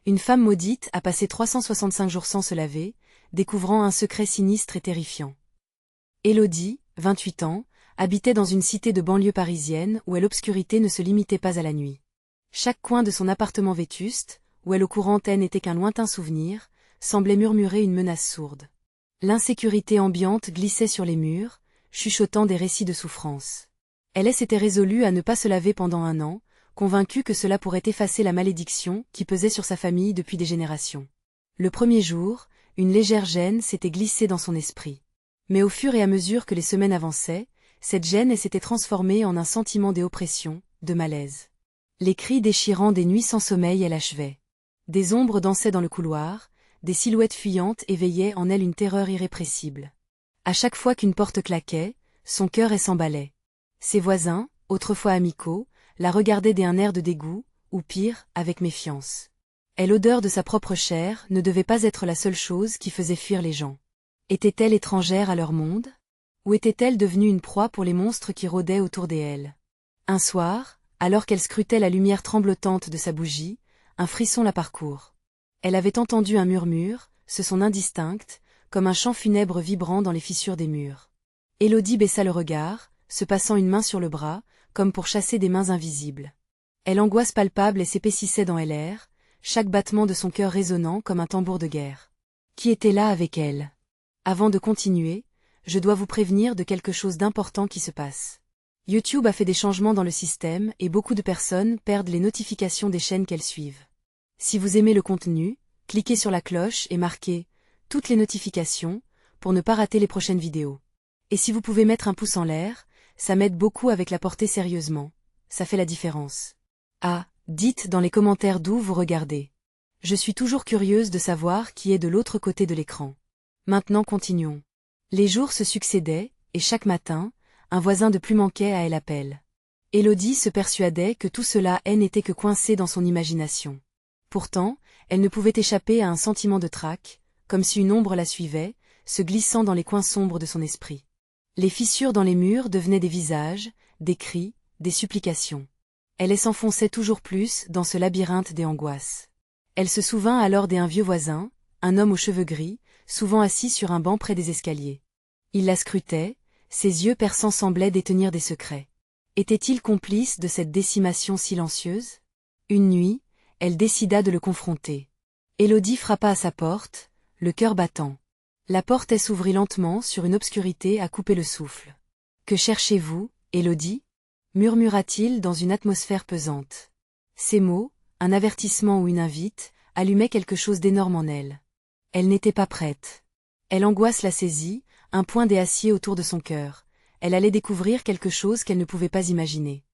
Une femme maudite a passé 365 jours sans se laver, découvrant un secret sinistre et terrifiant. Élodie, 28 ans, habitait dans une cité de banlieue parisienne où l'obscurité ne se limitait pas à la nuit. Chaque coin de son appartement vétuste, où elle au courant n'était qu'un lointain souvenir, semblait murmurer une menace sourde. L'insécurité ambiante glissait sur les murs, chuchotant des récits de souffrance. Elle s'était résolue à ne pas se laver pendant 1 an, convaincue que cela pourrait effacer la malédiction qui pesait sur sa famille depuis des générations. Le premier jour, une légère gêne s'était glissée dans son esprit. Mais au fur et à mesure que les semaines avançaient, cette gêne s'était transformée en un sentiment d'oppression, de malaise. Les cris déchirants des nuits sans sommeil l'achevait. Des ombres dansaient dans le couloir, des silhouettes fuyantes éveillaient en elle une terreur irrépressible. À chaque fois qu'une porte claquait, son cœur s'emballait. Ses voisins, autrefois amicaux, la regardaient d'un air de dégoût, ou pire, avec méfiance. Et l'odeur de sa propre chair ne devait pas être la seule chose qui faisait fuir les gens. Était-elle étrangère à leur monde? Ou était-elle devenue une proie pour les monstres qui rôdaient autour d'elle? Un soir, alors qu'elle scrutait la lumière tremblotante de sa bougie, un frisson la parcourt. Elle avait entendu un murmure, ce son indistinct, comme un chant funèbre vibrant dans les fissures des murs. Élodie baissa le regard, se passant une main sur le bras, comme pour chasser des mains invisibles. L'angoisse palpable s'épaississait dans l'air, chaque battement de son cœur résonnant comme un tambour de guerre. Qui était là avec elle? Avant de continuer, je dois vous prévenir de quelque chose d'important qui se passe. YouTube a fait des changements dans le système et beaucoup de personnes perdent les notifications des chaînes qu'elles suivent. Si vous aimez le contenu, cliquez sur la cloche et marquez « Toutes les notifications » pour ne pas rater les prochaines vidéos. Et si vous pouvez mettre un pouce en l'air, ça m'aide beaucoup avec la portée sérieusement, ça fait la différence. Ah, dites dans les commentaires d'où vous regardez. Je suis toujours curieuse de savoir qui est de l'autre côté de l'écran. Maintenant continuons. Les jours se succédaient, et chaque matin, un voisin de plus manquait à l'appel. Élodie se persuadait que tout cela n'était que coincé dans son imagination. Pourtant, elle ne pouvait échapper à un sentiment de trac, comme si une ombre la suivait, se glissant dans les coins sombres de son esprit. Les fissures dans les murs devenaient des visages, des cris, des supplications. Elle s'enfonçait toujours plus dans ce labyrinthe des angoisses. Elle se souvint alors d'un vieux voisin, un homme aux cheveux gris, souvent assis sur un banc près des escaliers. Il la scrutait, ses yeux perçants semblaient détenir des secrets. Était-il complice de cette décimation silencieuse? Une nuit, elle décida de le confronter. Élodie frappa à sa porte, le cœur battant. La porte s'ouvrit lentement sur une obscurité à couper le souffle. « Que cherchez-vous, Élodie » murmura-t-il dans une atmosphère pesante. Ces mots, un avertissement ou une invite, allumaient quelque chose d'énorme en elle. Elle n'était pas prête. L'angoisse la saisit, un point d'acier autour de son cœur. Elle allait découvrir quelque chose qu'elle ne pouvait pas imaginer.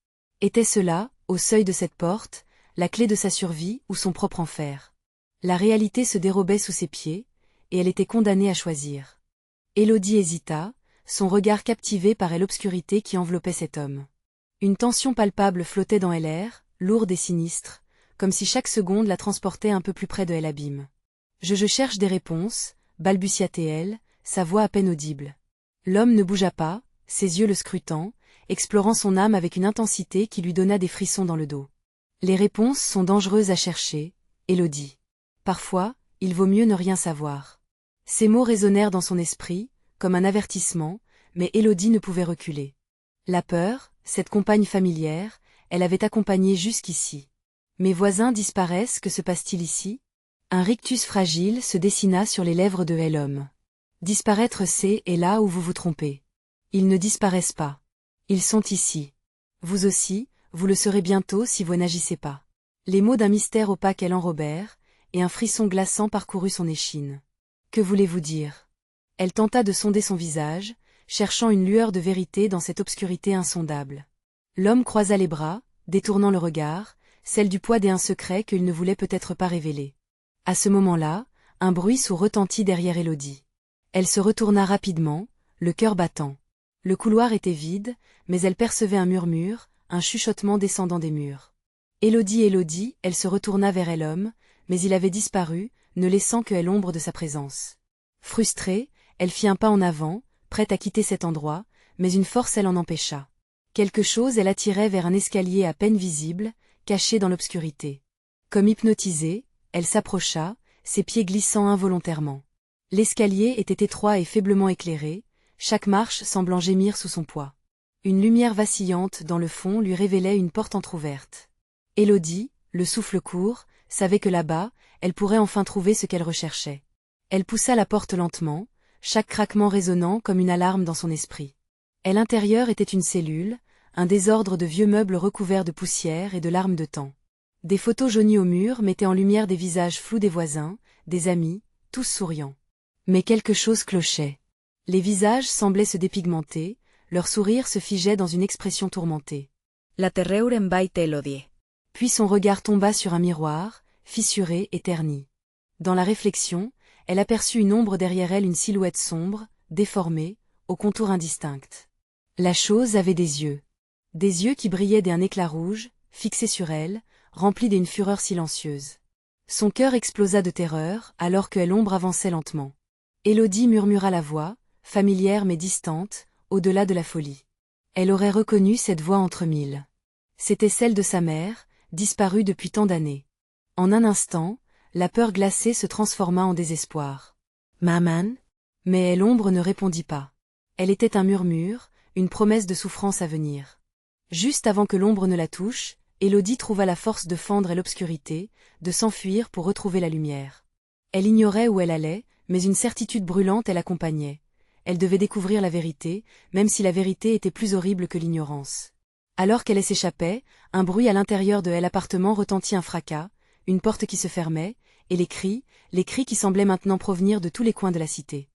Était-ce là, au seuil de cette porte, la clé de sa survie ou son propre enfer? La réalité se dérobait sous ses pieds, et elle était condamnée à choisir. Élodie hésita, son regard captivé par l'obscurité qui enveloppait cet homme. Une tension palpable flottait dans l'air, lourde et sinistre, comme si chaque seconde la transportait un peu plus près de l'abîme. Je cherche des réponses, balbutia-t-elle, sa voix à peine audible. L'homme ne bougea pas, ses yeux le scrutant, explorant son âme avec une intensité qui lui donna des frissons dans le dos. Les réponses sont dangereuses à chercher, Élodie. Parfois, il vaut mieux ne rien savoir. Ces mots résonnèrent dans son esprit, comme un avertissement, mais Élodie ne pouvait reculer. La peur, cette compagne familière, elle avait accompagné jusqu'ici. Mes voisins disparaissent, que se passe-t-il ici? Un rictus fragile se dessina sur les lèvres de l'homme. Disparaître c'est là où vous vous trompez. Ils ne disparaissent pas. Ils sont ici. Vous aussi, vous le serez bientôt si vous n'agissez pas. Les mots d'un mystère opaque l'enrobèrent, et un frisson glaçant parcourut son échine. Que voulez-vous dire? Elle tenta de sonder son visage, cherchant une lueur de vérité dans cette obscurité insondable. L'homme croisa les bras, détournant le regard, celle du poids d'un secret qu'il ne voulait peut-être pas révéler. À ce moment-là, un bruit sourd retentit derrière Élodie. Elle se retourna rapidement, le cœur battant. Le couloir était vide, mais elle percevait un murmure, un chuchotement descendant des murs. Élodie, Élodie, elle se retourna vers l'homme, mais il avait disparu, ne laissant que l'ombre de sa présence. Frustrée, elle fit un pas en avant, prête à quitter cet endroit, mais une force l'en empêcha. Quelque chose l'attirait vers un escalier à peine visible, caché dans l'obscurité. Comme hypnotisée, elle s'approcha, ses pieds glissant involontairement. L'escalier était étroit et faiblement éclairé, chaque marche semblant gémir sous son poids. Une lumière vacillante dans le fond lui révélait une porte entr'ouverte. Élodie, le souffle court, savait que là-bas, elle pourrait enfin trouver ce qu'elle recherchait. Elle poussa la porte lentement, chaque craquement résonnant comme une alarme dans son esprit. À l'intérieur était une cellule, un désordre de vieux meubles recouverts de poussière et de larmes de temps. Des photos jaunies au mur mettaient en lumière des visages flous des voisins, des amis, tous souriants. Mais quelque chose clochait. Les visages semblaient se dépigmenter, leur sourire se figeait dans une expression tourmentée. La terreuren bait Elodie. Puis son regard tomba sur un miroir, fissuré et terni. Dans la réflexion, elle aperçut une ombre derrière elle, une silhouette sombre, déformée, aux contours indistincts. La chose avait des yeux. Des yeux qui brillaient d'un éclat rouge, fixés sur elle, remplis d'une fureur silencieuse. Son cœur explosa de terreur, alors que l'ombre avançait lentement. Élodie murmura la voix, familière mais distante, au-delà de la folie. Elle aurait reconnu cette voix entre mille. C'était celle de sa mère, disparue depuis tant d'années. En un instant, la peur glacée se transforma en désespoir. « Maman » Mais l'ombre ne répondit pas. Elle était un murmure, une promesse de souffrance à venir. Juste avant que l'ombre ne la touche, Élodie trouva la force de fendre l'obscurité, de s'enfuir pour retrouver la lumière. Elle ignorait où elle allait, mais une certitude brûlante l'accompagnait. Elle devait découvrir la vérité, même si la vérité était plus horrible que l'ignorance. Alors qu'elle s'échappait, un bruit à l'intérieur de l'appartement retentit, un fracas, une porte qui se fermait, et les cris qui semblaient maintenant provenir de tous les coins de la cité.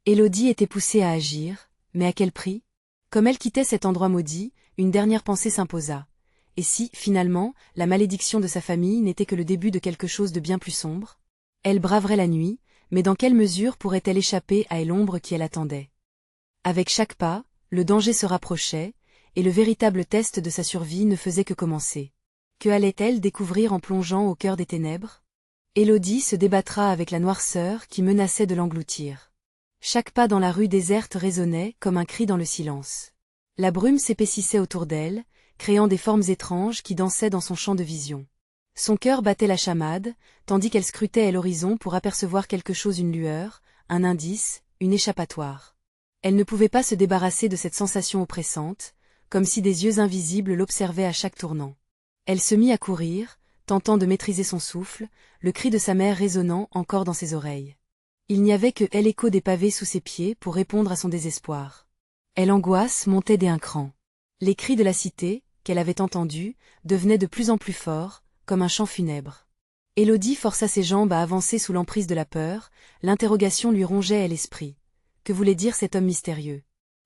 Élodie était poussée à agir, mais à quel prix? Comme elle quittait cet endroit maudit, une dernière pensée s'imposa. Et si, finalement, la malédiction de sa famille n'était que le début de quelque chose de bien plus sombre? Elle braverait la nuit, mais dans quelle mesure pourrait-elle échapper à l'ombre qui l'attendait? Avec chaque pas, le danger se rapprochait, et le véritable test de sa survie ne faisait que commencer. Que allait-elle découvrir en plongeant au cœur des ténèbres? Élodie se débattra avec la noirceur qui menaçait de l'engloutir. Chaque pas dans la rue déserte résonnait comme un cri dans le silence. La brume s'épaississait autour d'elle, créant des formes étranges qui dansaient dans son champ de vision. Son cœur battait la chamade, tandis qu'elle scrutait l'horizon pour apercevoir quelque chose, une lueur, un indice, une échappatoire. Elle ne pouvait pas se débarrasser de cette sensation oppressante, comme si des yeux invisibles l'observaient à chaque tournant. Elle se mit à courir, tentant de maîtriser son souffle, le cri de sa mère résonnant encore dans ses oreilles. Il n'y avait que l'écho des pavés sous ses pieds pour répondre à son désespoir. L'angoisse montait d'un cran. Les cris de la cité, qu'elle avait entendus, devenaient de plus en plus forts, comme un chant funèbre. Élodie força ses jambes à avancer sous l'emprise de la peur, l'interrogation lui rongeait l'esprit. Que voulait dire cet homme mystérieux?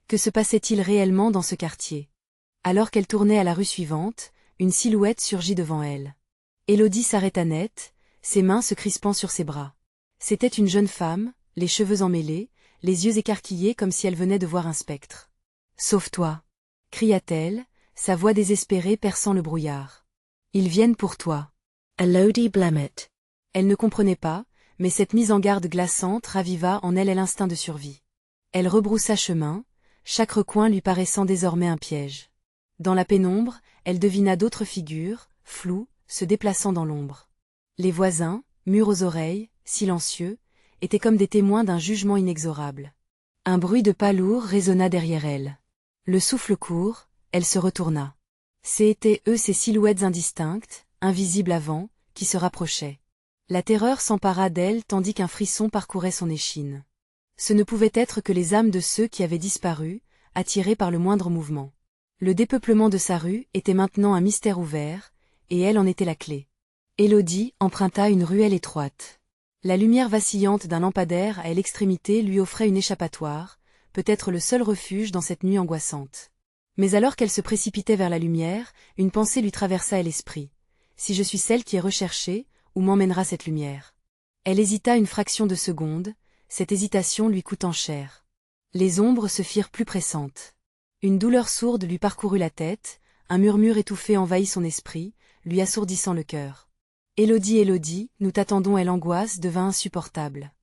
Que se passait-il réellement dans ce quartier? Alors qu'elle tournait à la rue suivante, une silhouette surgit devant elle. Élodie s'arrêta net, ses mains se crispant sur ses bras. C'était une jeune femme, les cheveux emmêlés, les yeux écarquillés comme si elle venait de voir un spectre. « Sauve-toi » cria-t-elle, sa voix désespérée perçant le brouillard. « Ils viennent pour toi. » Élodie blêmit. Elle ne comprenait pas, mais cette mise en garde glaçante raviva en elle l'instinct de survie. Elle rebroussa chemin, chaque recoin lui paraissant désormais un piège. Dans la pénombre, elle devina d'autres figures, floues, se déplaçant dans l'ombre. Les voisins, mûrs aux oreilles, silencieux, étaient comme des témoins d'un jugement inexorable. Un bruit de pas lourd résonna derrière elle. Le souffle court, elle se retourna. C'étaient eux ces silhouettes indistinctes, invisibles avant, qui se rapprochaient. La terreur s'empara d'elle tandis qu'un frisson parcourait son échine. Ce ne pouvaient être que les âmes de ceux qui avaient disparu, attirés par le moindre mouvement. Le dépeuplement de sa rue était maintenant un mystère ouvert, et elle en était la clé. Élodie emprunta une ruelle étroite. La lumière vacillante d'un lampadaire à l'extrémité lui offrait une échappatoire, peut-être le seul refuge dans cette nuit angoissante. Mais alors qu'elle se précipitait vers la lumière, une pensée lui traversa l'esprit. Si je suis celle qui est recherchée, où m'emmènera cette lumière? Elle hésita une fraction de seconde, cette hésitation lui coûtant cher. Les ombres se firent plus pressantes. Une douleur sourde lui parcourut la tête, un murmure étouffé envahit son esprit, lui assourdissant le cœur. « Élodie, Élodie, nous t'attendons » l'angoisse devint insupportable.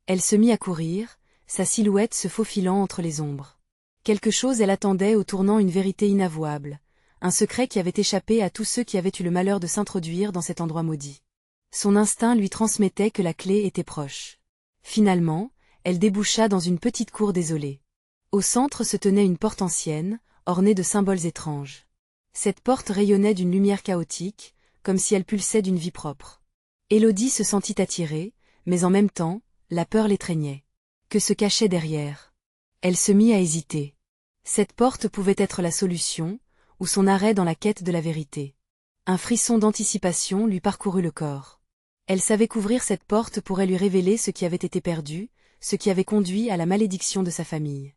Elle se mit à courir, sa silhouette se faufilant entre les ombres. Quelque chose elle attendait au tournant, une vérité inavouable, un secret qui avait échappé à tous ceux qui avaient eu le malheur de s'introduire dans cet endroit maudit. Son instinct lui transmettait que la clé était proche. Finalement, elle déboucha dans une petite cour désolée. Au centre se tenait une porte ancienne, ornée de symboles étranges. Cette porte rayonnait d'une lumière chaotique, comme si elle pulsait d'une vie propre. Élodie se sentit attirée, mais en même temps, la peur l'étreignait. Que se cachait derrière? Elle se mit à hésiter. Cette porte pouvait être la solution, ou son arrêt dans la quête de la vérité. Un frisson d'anticipation lui parcourut le corps. Elle savait qu'ouvrir cette porte pourrait lui révéler ce qui avait été perdu, ce qui avait conduit à la malédiction de sa famille.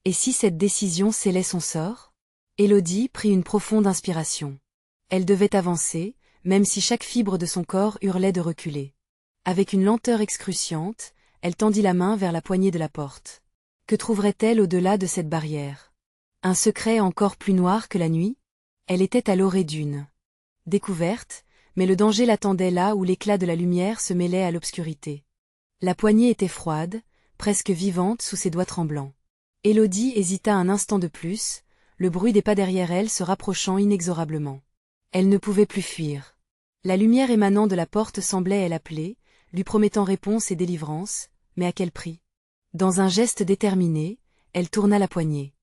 Et si cette décision scellait son sort? Élodie prit une profonde inspiration. Elle devait avancer, même si chaque fibre de son corps hurlait de reculer. Avec une lenteur excruciante, elle tendit la main vers la poignée de la porte. Que trouverait-elle au-delà de cette barrière? Un secret encore plus noir que la nuit? Elle était à l'orée d'une découverte, mais le danger l'attendait là où l'éclat de la lumière se mêlait à l'obscurité. La poignée était froide, presque vivante sous ses doigts tremblants. Élodie hésita un instant de plus, le bruit des pas derrière elle se rapprochant inexorablement. Elle ne pouvait plus fuir. La lumière émanant de la porte semblait elle appeler, lui promettant réponse et délivrance, mais à quel prix? Dans un geste déterminé, elle tourna la poignée.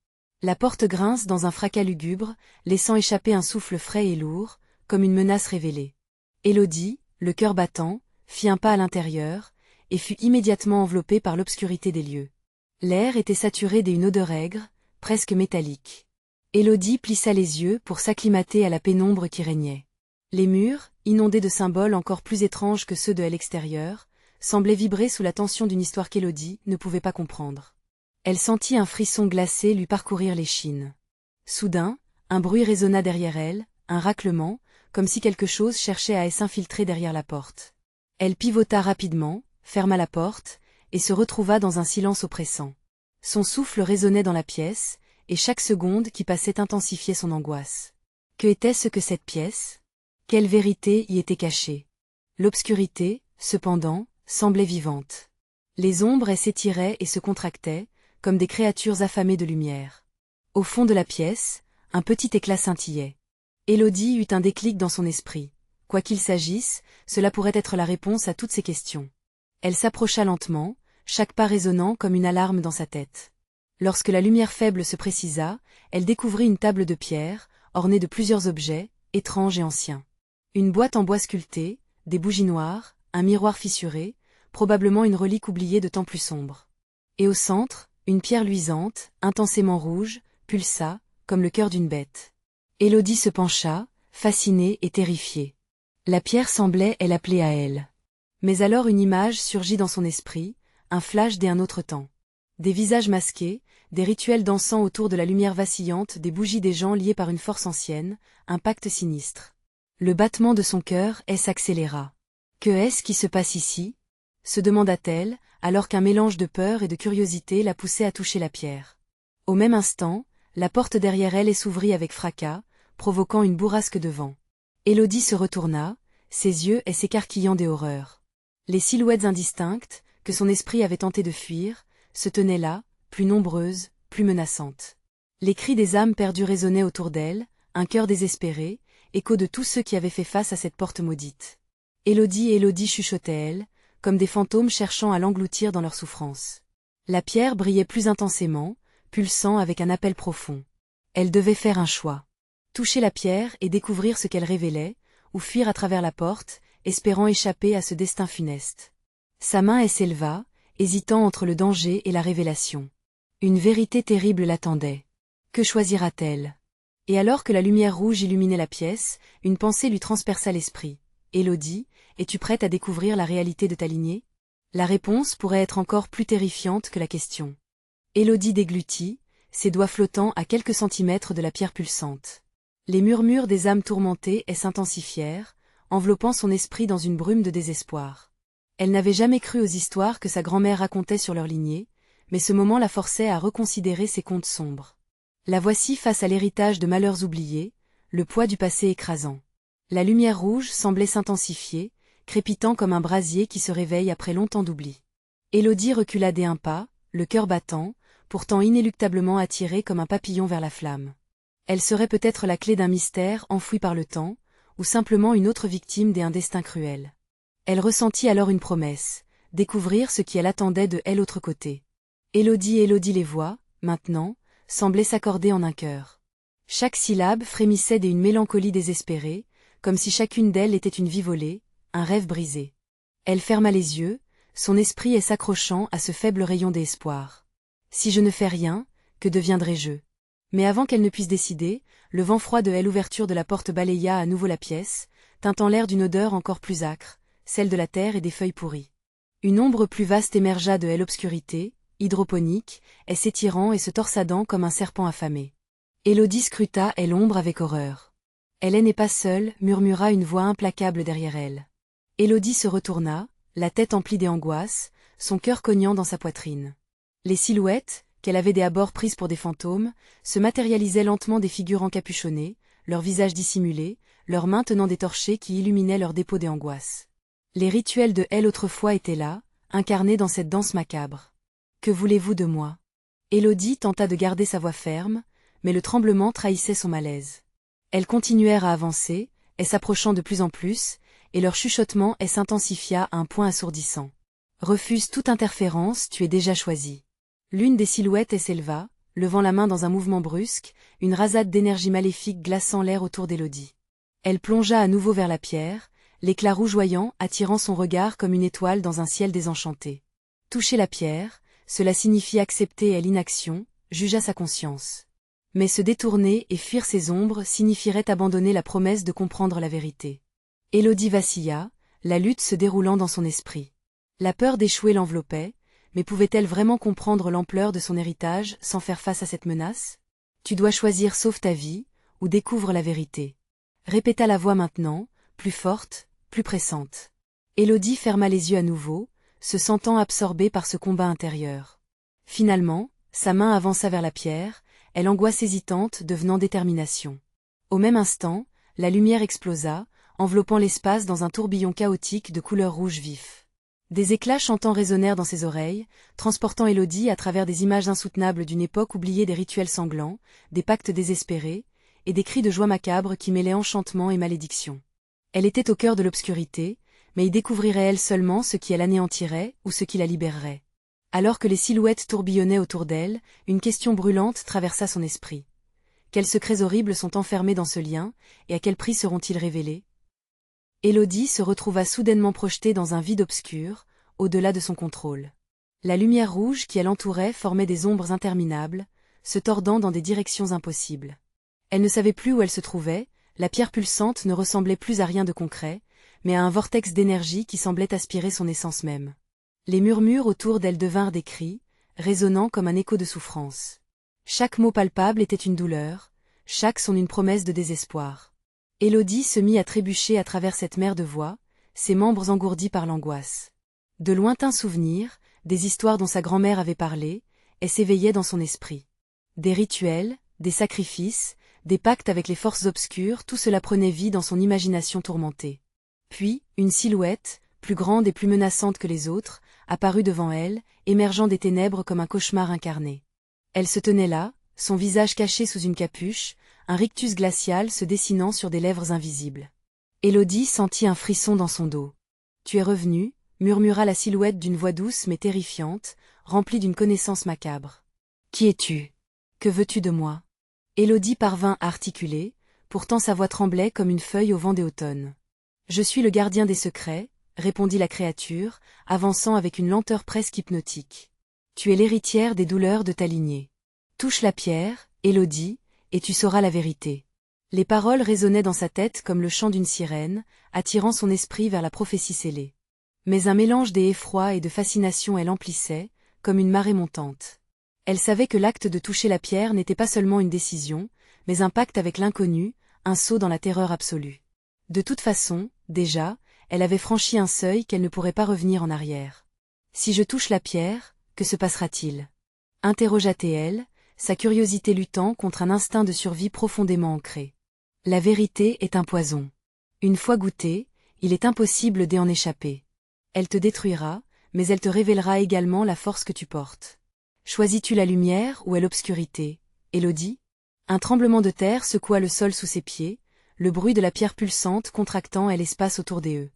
La porte grince dans un fracas lugubre, laissant échapper un souffle frais et lourd, comme une menace révélée. Élodie, le cœur battant, fit un pas à l'intérieur, et fut immédiatement enveloppée par l'obscurité des lieux. L'air était saturé d'une odeur aigre, presque métallique. Élodie plissa les yeux pour s'acclimater à la pénombre qui régnait. Les murs, inondés de symboles encore plus étranges que ceux de l'extérieur, semblaient vibrer sous la tension d'une histoire qu'Élodie ne pouvait pas comprendre. Elle sentit un frisson glacé lui parcourir l'échine. Soudain, un bruit résonna derrière elle, un raclement, comme si quelque chose cherchait à s'infiltrer derrière la porte. Elle pivota rapidement, ferma la porte, et se retrouva dans un silence oppressant. Son souffle résonnait dans la pièce, et chaque seconde qui passait intensifiait son angoisse. Que était-ce que cette pièce? Quelle vérité y était cachée? L'obscurité, cependant, semblait vivante. Les ombres s'étiraient et se contractaient, comme des créatures affamées de lumière. Au fond de la pièce, un petit éclat scintillait. Élodie eut un déclic dans son esprit. Quoi qu'il s'agisse, cela pourrait être la réponse à toutes ces questions. Elle s'approcha lentement, chaque pas résonnant comme une alarme dans sa tête. Lorsque la lumière faible se précisa, elle découvrit une table de pierre, ornée de plusieurs objets, étranges et anciens. Une boîte en bois sculpté, des bougies noires, un miroir fissuré, probablement une relique oubliée de temps plus sombres. Et au centre, une pierre luisante, intensément rouge, pulsa, comme le cœur d'une bête. Élodie se pencha, fascinée et terrifiée. La pierre semblait elle appeler à elle. Mais alors une image surgit dans son esprit, un flash d'un autre temps. Des visages masqués, des rituels dansant autour de la lumière vacillante, des bougies des gens liés par une force ancienne, un pacte sinistre. Le battement de son cœur s'accéléra. Que est-ce qui se passe ici? Se demanda-t-elle, alors qu'un mélange de peur et de curiosité la poussait à toucher la pierre. Au même instant, la porte derrière elle s'ouvrit avec fracas, provoquant une bourrasque de vent. Élodie se retourna, ses yeux s'écarquillant des horreurs. Les silhouettes indistinctes, que son esprit avait tenté de fuir, se tenaient là, plus nombreuses, plus menaçantes. Les cris des âmes perdues résonnaient autour d'elle, un cœur désespéré, écho de tous ceux qui avaient fait face à cette porte maudite. Élodie chuchotait-elle, comme des fantômes cherchant à l'engloutir dans leur souffrance. La pierre brillait plus intensément, pulsant avec un appel profond. Elle devait faire un choix. Toucher la pierre et découvrir ce qu'elle révélait, ou fuir à travers la porte, espérant échapper à ce destin funeste. Sa main s'éleva, hésitant entre le danger et la révélation. Une vérité terrible l'attendait. Que choisira-t-elle? Et alors que la lumière rouge illuminait la pièce, une pensée lui transperça l'esprit. Élodie, es-tu prête à découvrir la réalité de ta lignée? La réponse pourrait être encore plus terrifiante que la question. Élodie déglutit, ses doigts flottant à quelques centimètres de la pierre pulsante. Les murmures des âmes tourmentées s'intensifièrent, enveloppant son esprit dans une brume de désespoir. Elle n'avait jamais cru aux histoires que sa grand-mère racontait sur leur lignée, mais ce moment la forçait à reconsidérer ses contes sombres. La voici face à l'héritage de malheurs oubliés, le poids du passé écrasant. La lumière rouge semblait s'intensifier, crépitant comme un brasier qui se réveille après longtemps d'oubli. Élodie recula d'un pas, le cœur battant, pourtant inéluctablement attirée comme un papillon vers la flamme. Elle serait peut-être la clé d'un mystère enfoui par le temps, ou simplement une autre victime d'un destin cruel. Elle ressentit alors une promesse, découvrir ce qui elle attendait de elle autre côté. Élodie les voix, maintenant, semblaient s'accorder en un cœur. Chaque syllabe frémissait d'une mélancolie désespérée, comme si chacune d'elles était une vie volée, un rêve brisé. Elle ferma les yeux, son esprit s'accrochant à ce faible rayon d'espoir. Si je ne fais rien, que deviendrai-je? Mais avant qu'elle ne puisse décider, le vent froid de l'ouverture de la porte balaya à nouveau la pièce, tintant l'air d'une odeur encore plus âcre, celle de la terre et des feuilles pourries. Une ombre plus vaste émergea de l'obscurité, hydroponique, s'étirant et se torsadant comme un serpent affamé. Élodie scruta l'ombre avec horreur. Elle n'est pas seule, murmura une voix implacable derrière elle. Élodie se retourna, la tête emplie d'angoisse, son cœur cognant dans sa poitrine. Les silhouettes, qu'elle avait d'abord prises pour des fantômes, se matérialisaient lentement des figures encapuchonnées, leurs visages dissimulés, leurs mains tenant des torchers qui illuminaient leur dépôt d'angoisse. Les rituels de elle autrefois étaient là, incarnés dans cette danse macabre. Que voulez-vous de moi? Élodie tenta de garder sa voix ferme, mais le tremblement trahissait son malaise. Elles continuèrent à avancer, s'approchant de plus en plus, et leur chuchotement s'intensifia à un point assourdissant. Refuse toute interférence, tu es déjà choisi. L'une des silhouettes s'éleva, levant la main dans un mouvement brusque, une rasade d'énergie maléfique glaçant l'air autour d'Élodie. Elle plongea à nouveau vers la pierre, l'éclat rougeoyant attirant son regard comme une étoile dans un ciel désenchanté. Toucher la pierre, cela signifie accepter l'inaction, jugea sa conscience. Mais se détourner et fuir ces ombres signifierait abandonner la promesse de comprendre la vérité. Élodie vacilla, la lutte se déroulant dans son esprit. La peur d'échouer l'enveloppait, mais pouvait-elle vraiment comprendre l'ampleur de son héritage sans faire face à cette menace? Tu dois choisir sauve ta vie, ou découvre la vérité. Répéta la voix maintenant, plus forte, plus pressante. Élodie ferma les yeux à nouveau, se sentant absorbée par ce combat intérieur. Finalement, sa main avança vers la pierre, l'angoisse hésitante devenant détermination. Au même instant, la lumière explosa, enveloppant l'espace dans un tourbillon chaotique de couleurs rouge vif. Des éclats chantants résonnèrent dans ses oreilles, transportant Élodie à travers des images insoutenables d'une époque oubliée, des rituels sanglants, des pactes désespérés, et des cris de joie macabre qui mêlaient enchantement et malédiction. Elle était au cœur de l'obscurité, mais y découvrirait-elle seulement ce qui l'anéantirait ou ce qui la libérerait? Alors que les silhouettes tourbillonnaient autour d'elle, une question brûlante traversa son esprit. Quels secrets horribles sont enfermés dans ce lien, et à quel prix seront-ils révélés? Élodie se retrouva soudainement projetée dans un vide obscur, au-delà de son contrôle. La lumière rouge qui l'entourait formait des ombres interminables, se tordant dans des directions impossibles. Elle ne savait plus où elle se trouvait, la pierre pulsante ne ressemblait plus à rien de concret, mais à un vortex d'énergie qui semblait aspirer son essence même. Les murmures autour d'elle devinrent des cris, résonnant comme un écho de souffrance. Chaque mot palpable était une douleur, chaque son une promesse de désespoir. Élodie se mit à trébucher à travers cette mer de voix, ses membres engourdis par l'angoisse. De lointains souvenirs, des histoires dont sa grand-mère avait parlé, s'éveillaient dans son esprit. Des rituels, des sacrifices, des pactes avec les forces obscures, tout cela prenait vie dans son imagination tourmentée. Puis, une silhouette, plus grande et plus menaçante que les autres, apparut devant elle, émergeant des ténèbres comme un cauchemar incarné. Elle se tenait là, son visage caché sous une capuche, un rictus glacial se dessinant sur des lèvres invisibles. Élodie sentit un frisson dans son dos. « Tu es revenu » murmura la silhouette d'une voix douce mais terrifiante, remplie d'une connaissance macabre. « Qui es-tu? Que veux-tu de moi ?» Élodie parvint à articuler, pourtant sa voix tremblait comme une feuille au vent des automnes. « Je suis le gardien des secrets » répondit la créature, avançant avec une lenteur presque hypnotique. « Tu es l'héritière des douleurs de ta lignée. Touche la pierre, Élodie, et tu sauras la vérité. » Les paroles résonnaient dans sa tête comme le chant d'une sirène, attirant son esprit vers la prophétie scellée. Mais un mélange d'effroi et de fascination l'emplissait, comme une marée montante. Elle savait que l'acte de toucher la pierre n'était pas seulement une décision, mais un pacte avec l'inconnu, un saut dans la terreur absolue. De toute façon, déjà, elle avait franchi un seuil qu'elle ne pourrait pas revenir en arrière. « Si je touche la pierre, que se passera-t-il » interrogea-t-elle, sa curiosité luttant contre un instinct de survie profondément ancré. La vérité est un poison. Une fois goûté, il est impossible d'en échapper. Elle te détruira, mais elle te révélera également la force que tu portes. Choisis-tu la lumière ou l'obscurité, Élodie? Un tremblement de terre secoua le sol sous ses pieds, le bruit de la pierre pulsante contractant l'espace autour d'eux.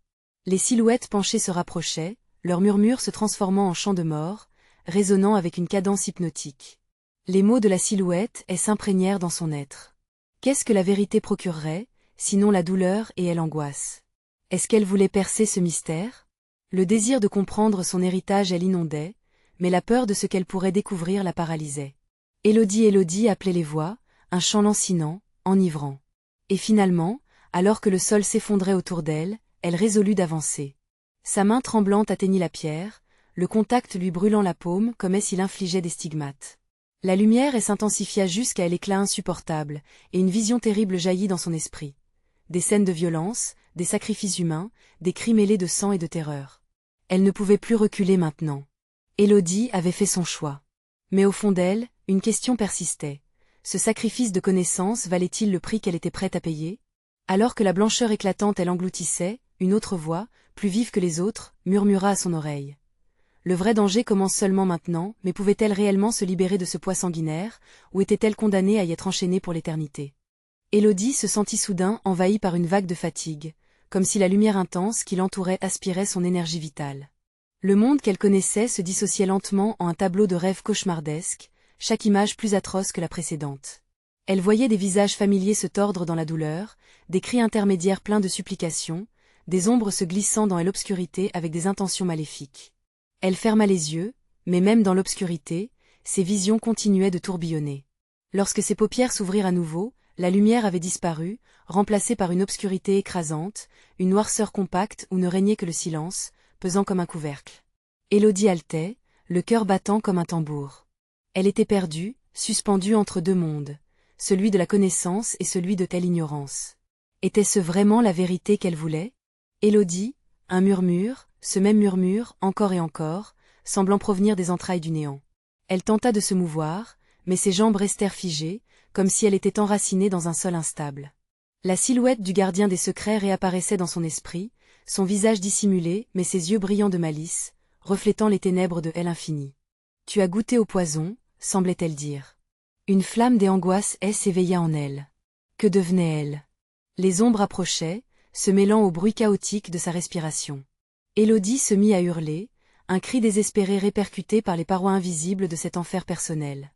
Les silhouettes penchées se rapprochaient, leurs murmures se transformant en chants de mort, résonnant avec une cadence hypnotique. Les mots de la silhouette s'imprégnèrent dans son être. Qu'est-ce que la vérité procurerait, sinon la douleur et l'angoisse? Est-ce qu'elle voulait percer ce mystère? Le désir de comprendre son héritage l'inondait, mais la peur de ce qu'elle pourrait découvrir la paralysait. Élodie, Élodie appelait les voix, un chant lancinant, enivrant. Et finalement, alors que le sol s'effondrait autour d'elle, elle résolut d'avancer. Sa main tremblante atteignit la pierre, le contact lui brûlant la paume comme s'il infligeait des stigmates. La lumière s'intensifia jusqu'à l'éclat insupportable, et une vision terrible jaillit dans son esprit. Des scènes de violence, des sacrifices humains, des cris mêlés de sang et de terreur. Elle ne pouvait plus reculer maintenant. Élodie avait fait son choix. Mais au fond d'elle, une question persistait. Ce sacrifice de connaissance valait-il le prix qu'elle était prête à payer? Alors que la blancheur éclatante elle engloutissait, une autre voix, plus vive que les autres, murmura à son oreille. Le vrai danger commence seulement maintenant, mais pouvait-elle réellement se libérer de ce poids sanguinaire, ou était-elle condamnée à y être enchaînée pour l'éternité? Élodie se sentit soudain envahie par une vague de fatigue, comme si la lumière intense qui l'entourait aspirait son énergie vitale. Le monde qu'elle connaissait se dissociait lentement en un tableau de rêve cauchemardesque, chaque image plus atroce que la précédente. Elle voyait des visages familiers se tordre dans la douleur, des cris intermédiaires pleins de supplications, des ombres se glissant dans l'obscurité avec des intentions maléfiques. Elle ferma les yeux, mais même dans l'obscurité, ses visions continuaient de tourbillonner. Lorsque ses paupières s'ouvrirent à nouveau, la lumière avait disparu, remplacée par une obscurité écrasante, une noirceur compacte où ne régnait que le silence, pesant comme un couvercle. Élodie haletait, le cœur battant comme un tambour. Elle était perdue, suspendue entre deux mondes, celui de la connaissance et celui de telle ignorance. Était-ce vraiment la vérité qu'elle voulait? Élodie, un murmure, ce même murmure, encore et encore, semblant provenir des entrailles du néant. Elle tenta de se mouvoir, mais ses jambes restèrent figées, comme si elle était enracinée dans un sol instable. La silhouette du gardien des secrets réapparaissait dans son esprit, son visage dissimulé, mais ses yeux brillants de malice, reflétant les ténèbres de l'infini. « Tu as goûté au poison », semblait-elle dire. Une flamme des angoisses s'éveilla en elle. Que devenait-elle? Les ombres approchaient, se mêlant au bruit chaotique de sa respiration. Élodie se mit à hurler, un cri désespéré répercuté par les parois invisibles de cet enfer personnel.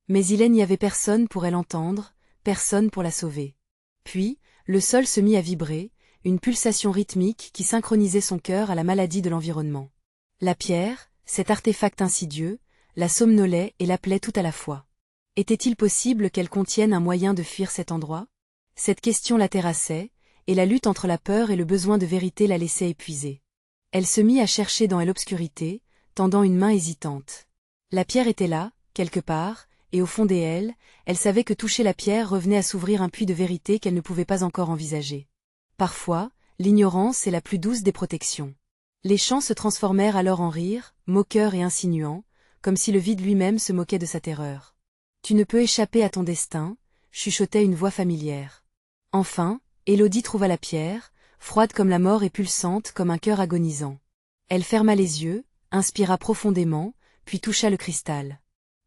Mais il n'y avait personne pour elle entendre, personne pour la sauver. Puis, le sol se mit à vibrer, une pulsation rythmique qui synchronisait son cœur à la maladie de l'environnement. La pierre, cet artefact insidieux, la somnolait et l'appelait tout à la fois. Était-il possible qu'elle contienne un moyen de fuir cet endroit? Cette question la terrassait, et la lutte entre la peur et le besoin de vérité la laissait épuisée. Elle se mit à chercher dans l'obscurité, tendant une main hésitante. La pierre était là, quelque part, et au fond d'elle, elle savait que toucher la pierre revenait à s'ouvrir un puits de vérité qu'elle ne pouvait pas encore envisager. Parfois, l'ignorance est la plus douce des protections. Les chants se transformèrent alors en rires, moqueurs et insinuants, comme si le vide lui-même se moquait de sa terreur. « Tu ne peux échapper à ton destin », chuchotait une voix familière. Enfin, Élodie trouva la pierre, froide comme la mort et pulsante comme un cœur agonisant. Elle ferma les yeux, inspira profondément, puis toucha le cristal.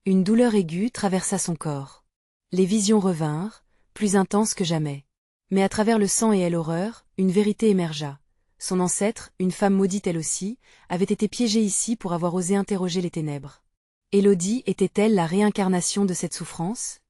Une douleur aiguë traversa son corps. Les visions revinrent, plus intenses que jamais. Mais à travers le sang et l'horreur, une vérité émergea. Son ancêtre, une femme maudite elle aussi, avait été piégée ici pour avoir osé interroger les ténèbres. Élodie était-elle la réincarnation de cette souffrance?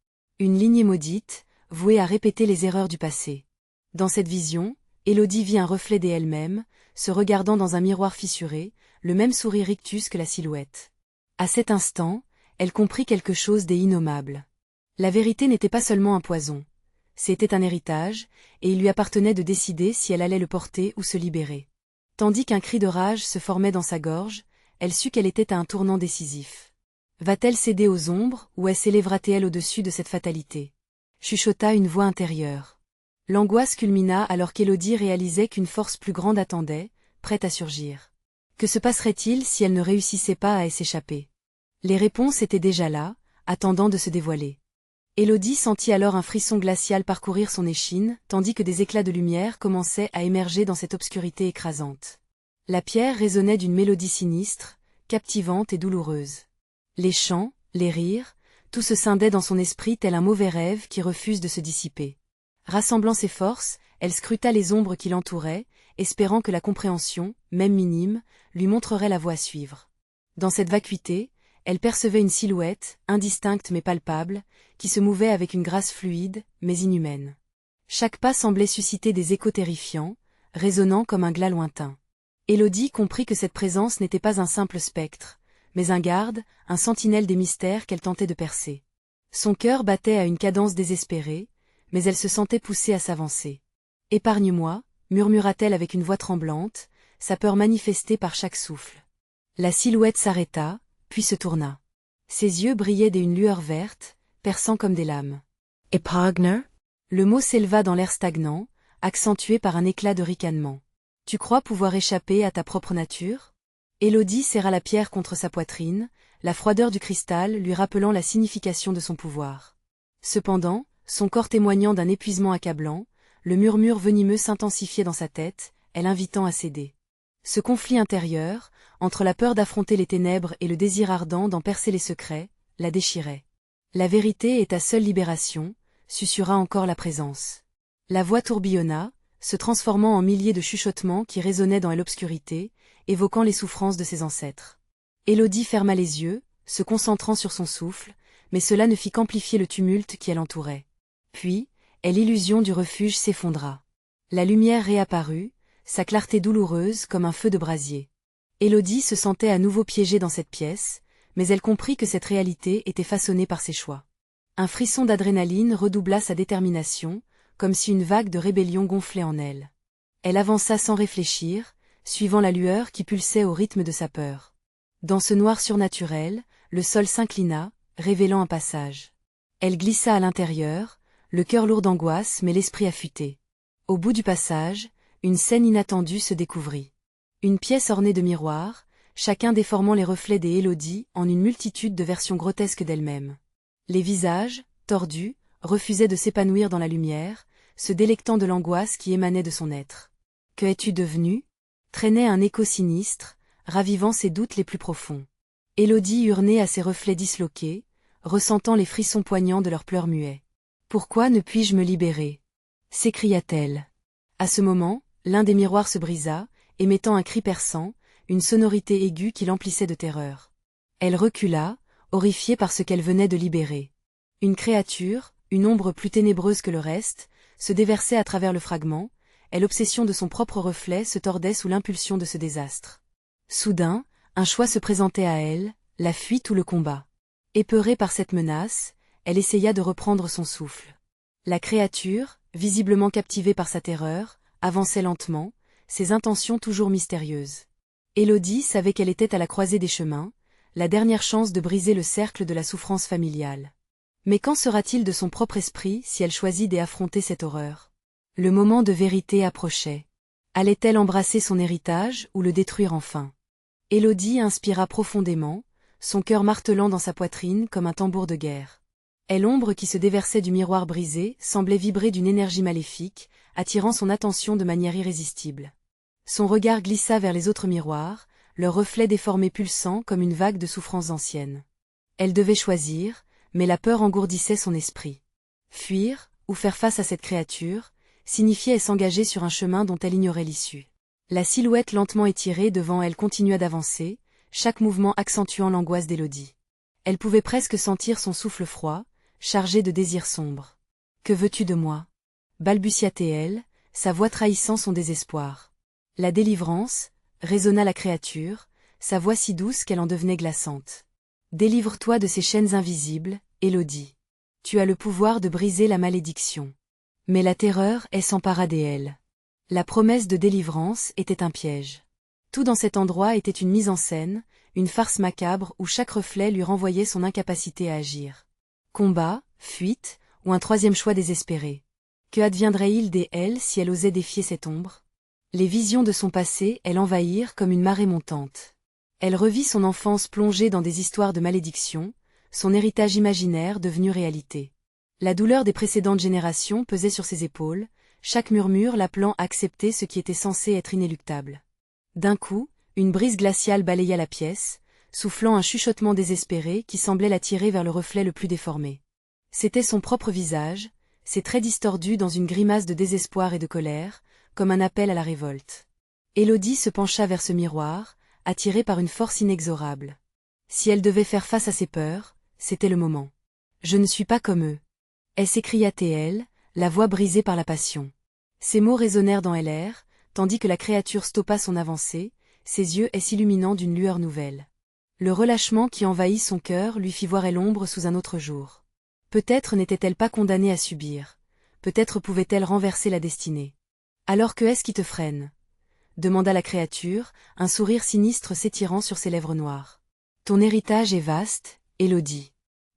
Une lignée maudite, vouée à répéter les erreurs du passé. Dans cette vision, Élodie vit un reflet d'elle-même, se regardant dans un miroir fissuré, le même sourire rictus que la silhouette. À cet instant, elle comprit quelque chose d'innommable. La vérité n'était pas seulement un poison. C'était un héritage, et il lui appartenait de décider si elle allait le porter ou se libérer. Tandis qu'un cri de rage se formait dans sa gorge, elle sut qu'elle était à un tournant décisif. Va-t-elle céder aux ombres, ou s'élèvera-t-elle au-dessus de cette fatalité? Chuchota une voix intérieure. L'angoisse culmina alors qu'Élodie réalisait qu'une force plus grande attendait, prête à surgir. Que se passerait-il si elle ne réussissait pas à s'échapper? Les réponses étaient déjà là, attendant de se dévoiler. Élodie sentit alors un frisson glacial parcourir son échine, tandis que des éclats de lumière commençaient à émerger dans cette obscurité écrasante. La pierre résonnait d'une mélodie sinistre, captivante et douloureuse. Les chants, les rires, tout se scindait dans son esprit tel un mauvais rêve qui refuse de se dissiper. Rassemblant ses forces, elle scruta les ombres qui l'entouraient, espérant que la compréhension, même minime, lui montrerait la voie à suivre. Dans cette vacuité, elle percevait une silhouette, indistincte mais palpable, qui se mouvait avec une grâce fluide, mais inhumaine. Chaque pas semblait susciter des échos terrifiants, résonnant comme un glas lointain. Élodie comprit que cette présence n'était pas un simple spectre, mais un garde, un sentinelle des mystères qu'elle tentait de percer. Son cœur battait à une cadence désespérée, mais elle se sentait poussée à s'avancer. « Épargne-moi » murmura-t-elle avec une voix tremblante, sa peur manifestée par chaque souffle. La silhouette s'arrêta, puis se tourna. Ses yeux brillaient d'une lueur verte, perçant comme des lames. « Épargne » Le mot s'éleva dans l'air stagnant, accentué par un éclat de ricanement. « Tu crois pouvoir échapper à ta propre nature ?» Élodie serra la pierre contre sa poitrine, la froideur du cristal lui rappelant la signification de son pouvoir. Cependant, son corps témoignant d'un épuisement accablant, le murmure venimeux s'intensifiait dans sa tête, elle invitant à céder. Ce conflit intérieur, entre la peur d'affronter les ténèbres et le désir ardent d'en percer les secrets, la déchirait. « La vérité est ta seule libération », susurra encore la présence. La voix tourbillonna, se transformant en milliers de chuchotements qui résonnaient dans l'obscurité, évoquant les souffrances de ses ancêtres. Élodie ferma les yeux, se concentrant sur son souffle, mais cela ne fit qu'amplifier le tumulte qui l'entourait. Puis, l'illusion du refuge s'effondra. La lumière réapparut, sa clarté douloureuse comme un feu de brasier. Élodie se sentait à nouveau piégée dans cette pièce, mais elle comprit que cette réalité était façonnée par ses choix. Un frisson d'adrénaline redoubla sa détermination, comme si une vague de rébellion gonflait en elle. Elle avança sans réfléchir, suivant la lueur qui pulsait au rythme de sa peur. Dans ce noir surnaturel, le sol s'inclina, révélant un passage. Elle glissa à l'intérieur, le cœur lourd d'angoisse mais l'esprit affûté. Au bout du passage, une scène inattendue se découvrit. Une pièce ornée de miroirs, chacun déformant les reflets des Élodie en une multitude de versions grotesques d'elle-même. Les visages, tordus, refusaient de s'épanouir dans la lumière, se délectant de l'angoisse qui émanait de son être. « Que es-tu devenue » traînait un écho sinistre, ravivant ses doutes les plus profonds. Élodie hurnait à ses reflets disloqués, ressentant les frissons poignants de leurs pleurs muets. « Pourquoi ne puis-je me libérer » s'écria-t-elle. À ce moment, l'un des miroirs se brisa, émettant un cri perçant, une sonorité aiguë qui l'emplissait de terreur. Elle recula, horrifiée par ce qu'elle venait de libérer. Une créature, une ombre plus ténébreuse que le reste, se déversait à travers le fragment, et l'obsession de son propre reflet se tordait sous l'impulsion de ce désastre. Soudain, un choix se présentait à elle, la fuite ou le combat. Épeurée par cette menace, elle essaya de reprendre son souffle. La créature, visiblement captivée par sa terreur, avançait lentement, ses intentions toujours mystérieuses. Élodie savait qu'elle était à la croisée des chemins, la dernière chance de briser le cercle de la souffrance familiale. Mais qu'en sera-t-il de son propre esprit si elle choisit d'affronter cette horreur? Le moment de vérité approchait. Allait-elle embrasser son héritage ou le détruire enfin? Élodie inspira profondément, son cœur martelant dans sa poitrine comme un tambour de guerre. Et l'ombre qui se déversait du miroir brisé semblait vibrer d'une énergie maléfique, attirant son attention de manière irrésistible. Son regard glissa vers les autres miroirs, leurs reflets déformés pulsant comme une vague de souffrances anciennes. Elle devait choisir, mais la peur engourdissait son esprit. Fuir, ou faire face à cette créature, signifiait s'engager sur un chemin dont elle ignorait l'issue. La silhouette lentement étirée devant elle continua d'avancer, chaque mouvement accentuant l'angoisse d'Élodie. Elle pouvait presque sentir son souffle froid, chargé de désirs sombres. « Que veux-tu de moi » balbutia-t-elle, sa voix trahissant son désespoir. « La délivrance » résonna la créature, sa voix si douce qu'elle en devenait glaçante. « Délivre-toi de ces chaînes invisibles, Élodie. Tu as le pouvoir de briser la malédiction. » Mais la terreur s'empara d'elle. La promesse de délivrance était un piège. Tout dans cet endroit était une mise en scène, une farce macabre où chaque reflet lui renvoyait son incapacité à agir. Combat, fuite, ou un troisième choix désespéré. Que adviendrait-il d'elle si elle osait défier cette ombre? Les visions de son passé l'envahirent comme une marée montante. Elle revit son enfance plongée dans des histoires de malédiction, son héritage imaginaire devenu réalité. La douleur des précédentes générations pesait sur ses épaules, chaque murmure l'appelant à accepter ce qui était censé être inéluctable. D'un coup, une brise glaciale balaya la pièce, soufflant un chuchotement désespéré qui semblait l'attirer vers le reflet le plus déformé. C'était son propre visage, ses traits distordus dans une grimace de désespoir et de colère, comme un appel à la révolte. Élodie se pencha vers ce miroir, attirée par une force inexorable. Si elle devait faire face à ses peurs, c'était le moment. Je ne suis pas comme eux. Elle s'écria-t-elle, la voix brisée par la passion. Ces mots résonnèrent dans l'air, tandis que la créature stoppa son avancée, ses yeux s'illuminant d'une lueur nouvelle. Le relâchement qui envahit son cœur lui fit voir l'ombre sous un autre jour. Peut-être n'était-elle pas condamnée à subir. Peut-être pouvait-elle renverser la destinée. Alors que est-ce qui te freine? Demanda la créature, un sourire sinistre s'étirant sur ses lèvres noires. Ton héritage est vaste, Élodie.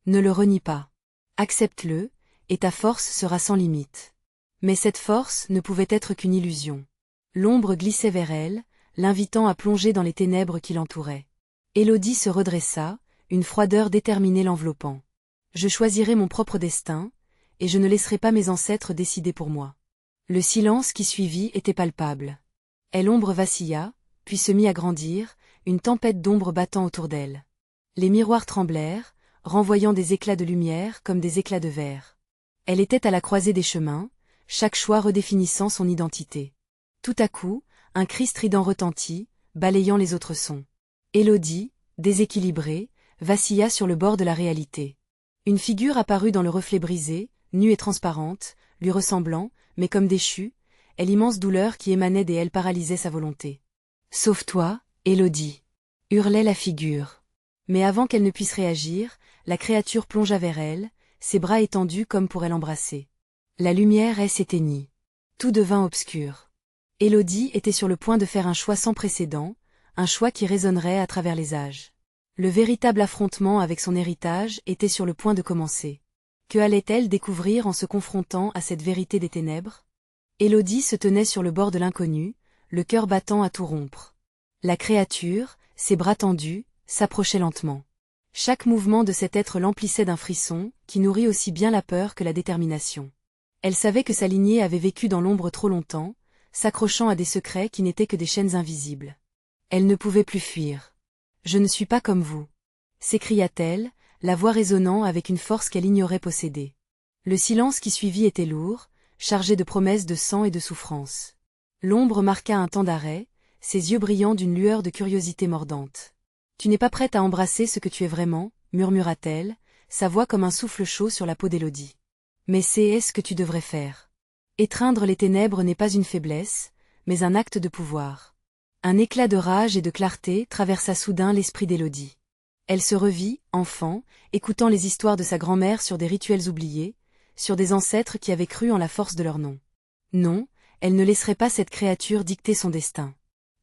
Ne le renie pas. Accepte-le, et ta force sera sans limite. Mais cette force ne pouvait être qu'une illusion. L'ombre glissait vers elle, l'invitant à plonger dans les ténèbres qui l'entouraient. Élodie se redressa, une froideur déterminée l'enveloppant. Je choisirai mon propre destin, et je ne laisserai pas mes ancêtres décider pour moi. Le silence qui suivit était palpable. L'ombre vacilla, puis se mit à grandir, une tempête d'ombre battant autour d'elle. Les miroirs tremblèrent, renvoyant des éclats de lumière comme des éclats de verre. Elle était à la croisée des chemins, chaque choix redéfinissant son identité. Tout à coup, un cri strident retentit, balayant les autres sons. Élodie, déséquilibrée, vacilla sur le bord de la réalité. Une figure apparut dans le reflet brisé, nue et transparente, lui ressemblant, mais comme déchue, et l'immense douleur qui émanait d'elle paralysait sa volonté. « Sauve-toi, Élodie !» hurlait la figure. Mais avant qu'elle ne puisse réagir, la créature plongea vers elle, ses bras étendus comme pour l'embrasser. La lumière s'éteignit. Tout devint obscur. Élodie était sur le point de faire un choix sans précédent, un choix qui résonnerait à travers les âges. Le véritable affrontement avec son héritage était sur le point de commencer. Que allait-elle découvrir en se confrontant à cette vérité des ténèbres? Élodie se tenait sur le bord de l'inconnu, le cœur battant à tout rompre. La créature, ses bras tendus, s'approchait lentement. Chaque mouvement de cet être l'emplissait d'un frisson, qui nourrit aussi bien la peur que la détermination. Elle savait que sa lignée avait vécu dans l'ombre trop longtemps, s'accrochant à des secrets qui n'étaient que des chaînes invisibles. Elle ne pouvait plus fuir. « Je ne suis pas comme vous !» s'écria-t-elle, la voix résonnant avec une force qu'elle ignorait posséder. Le silence qui suivit était lourd, chargé de promesses de sang et de souffrance. L'ombre marqua un temps d'arrêt, ses yeux brillant d'une lueur de curiosité mordante. « Tu n'es pas prête à embrasser ce que tu es vraiment ?» murmura-t-elle, sa voix comme un souffle chaud sur la peau d'Élodie. « Mais c'est ce que tu devrais faire. Étreindre les ténèbres n'est pas une faiblesse, mais un acte de pouvoir. » Un éclat de rage et de clarté traversa soudain l'esprit d'Élodie. Elle se revit, enfant, écoutant les histoires de sa grand-mère sur des rituels oubliés, sur des ancêtres qui avaient cru en la force de leur nom. Non, elle ne laisserait pas cette créature dicter son destin.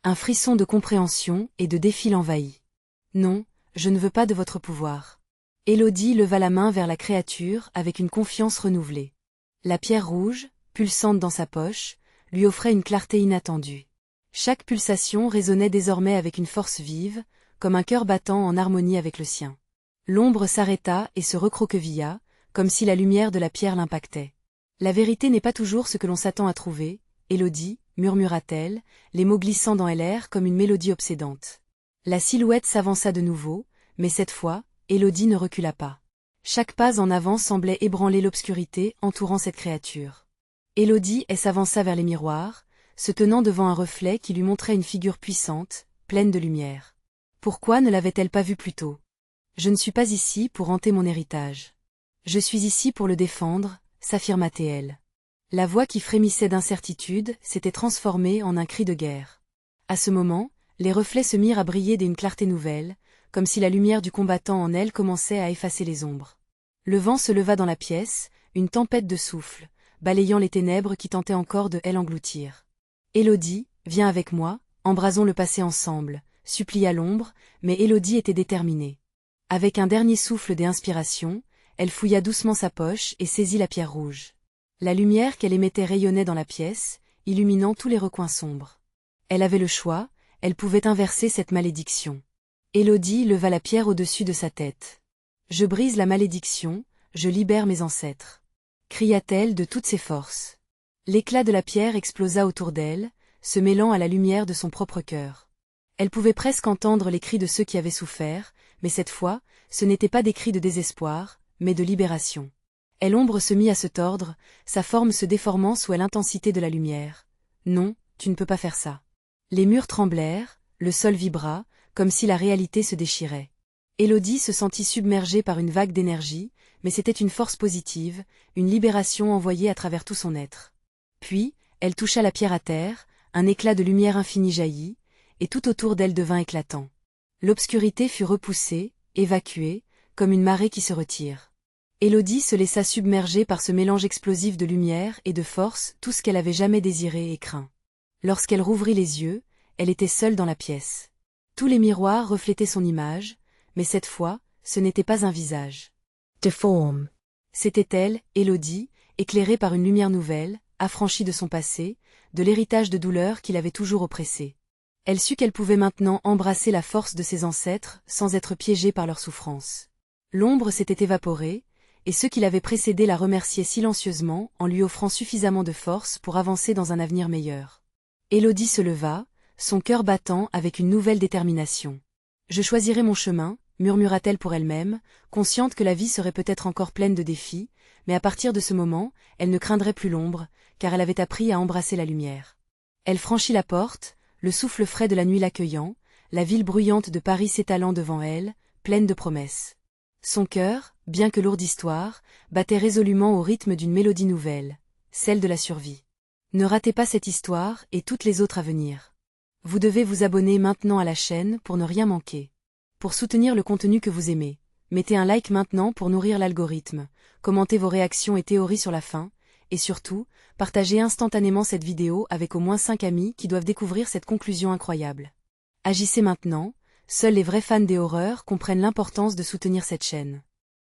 Un frisson de compréhension et de défi l'envahit. Non, je ne veux pas de votre pouvoir. Élodie leva la main vers la créature avec une confiance renouvelée. La pierre rouge, pulsante dans sa poche, lui offrait une clarté inattendue. Chaque pulsation résonnait désormais avec une force vive, comme un cœur battant en harmonie avec le sien. L'ombre s'arrêta et se recroquevilla, comme si la lumière de la pierre l'impactait. La vérité n'est pas toujours ce que l'on s'attend à trouver, Élodie, murmura-t-elle, les mots glissant dans l'air comme une mélodie obsédante. La silhouette s'avança de nouveau, mais cette fois, Élodie ne recula pas. Chaque pas en avant semblait ébranler l'obscurité entourant cette créature. Élodie s'avança vers les miroirs, se tenant devant un reflet qui lui montrait une figure puissante, pleine de lumière. Pourquoi ne l'avait-elle pas vue plus tôt? Je ne suis pas ici pour hanter mon héritage. Je suis ici pour le défendre, s'affirma-t-elle. La voix qui frémissait d'incertitude s'était transformée en un cri de guerre. À ce moment, les reflets se mirent à briller d'une clarté nouvelle, comme si la lumière du combattant en elle commençait à effacer les ombres. Le vent se leva dans la pièce, une tempête de souffle, balayant les ténèbres qui tentaient encore de l'engloutir. Élodie, viens avec moi, embrasons le passé ensemble, supplia l'ombre, mais Élodie était déterminée. Avec un dernier souffle d'inspiration, elle fouilla doucement sa poche et saisit la pierre rouge. La lumière qu'elle émettait rayonnait dans la pièce, illuminant tous les recoins sombres. Elle avait le choix, elle pouvait inverser cette malédiction. Élodie leva la pierre au-dessus de sa tête. « Je brise la malédiction, je libère mes ancêtres !» cria-t-elle de toutes ses forces. L'éclat de la pierre explosa autour d'elle, se mêlant à la lumière de son propre cœur. Elle pouvait presque entendre les cris de ceux qui avaient souffert, mais cette fois, ce n'étaient pas des cris de désespoir, mais de libération. L'ombre se mit à se tordre, sa forme se déformant sous l'intensité de la lumière. « Non, tu ne peux pas faire ça. Les murs tremblèrent, le sol vibra, comme si la réalité se déchirait. Élodie se sentit submergée par une vague d'énergie, mais c'était une force positive, une libération envoyée à travers tout son être. Puis, elle toucha la pierre à terre, un éclat de lumière infinie jaillit, et tout autour d'elle devint éclatant. L'obscurité fut repoussée, évacuée, comme une marée qui se retire. Élodie se laissa submerger par ce mélange explosif de lumière et de force, tout ce qu'elle avait jamais désiré et craint. Lorsqu'elle rouvrit les yeux, elle était seule dans la pièce. Tous les miroirs reflétaient son image, mais cette fois, ce n'était pas un visage. Deform. C'était elle, Élodie, éclairée par une lumière nouvelle, affranchie de son passé, de l'héritage de douleur qui l'avait toujours oppressée. Elle sut qu'elle pouvait maintenant embrasser la force de ses ancêtres sans être piégée par leur souffrance. L'ombre s'était évaporée, et ceux qui l'avaient précédée la remerciaient silencieusement en lui offrant suffisamment de force pour avancer dans un avenir meilleur. Élodie se leva, son cœur battant avec une nouvelle détermination. « Je choisirai mon chemin », murmura-t-elle pour elle-même, consciente que la vie serait peut-être encore pleine de défis, mais à partir de ce moment, elle ne craindrait plus l'ombre, car elle avait appris à embrasser la lumière. Elle franchit la porte, le souffle frais de la nuit l'accueillant, la ville bruyante de Paris s'étalant devant elle, pleine de promesses. Son cœur, bien que lourd d'histoire, battait résolument au rythme d'une mélodie nouvelle, celle de la survie. Ne ratez pas cette histoire et toutes les autres à venir. Vous devez vous abonner maintenant à la chaîne pour ne rien manquer. Pour soutenir le contenu que vous aimez, mettez un like maintenant pour nourrir l'algorithme, commentez vos réactions et théories sur la fin, et surtout, partagez instantanément cette vidéo avec au moins 5 amis qui doivent découvrir cette conclusion incroyable. Agissez maintenant, seuls les vrais fans des horreurs comprennent l'importance de soutenir cette chaîne.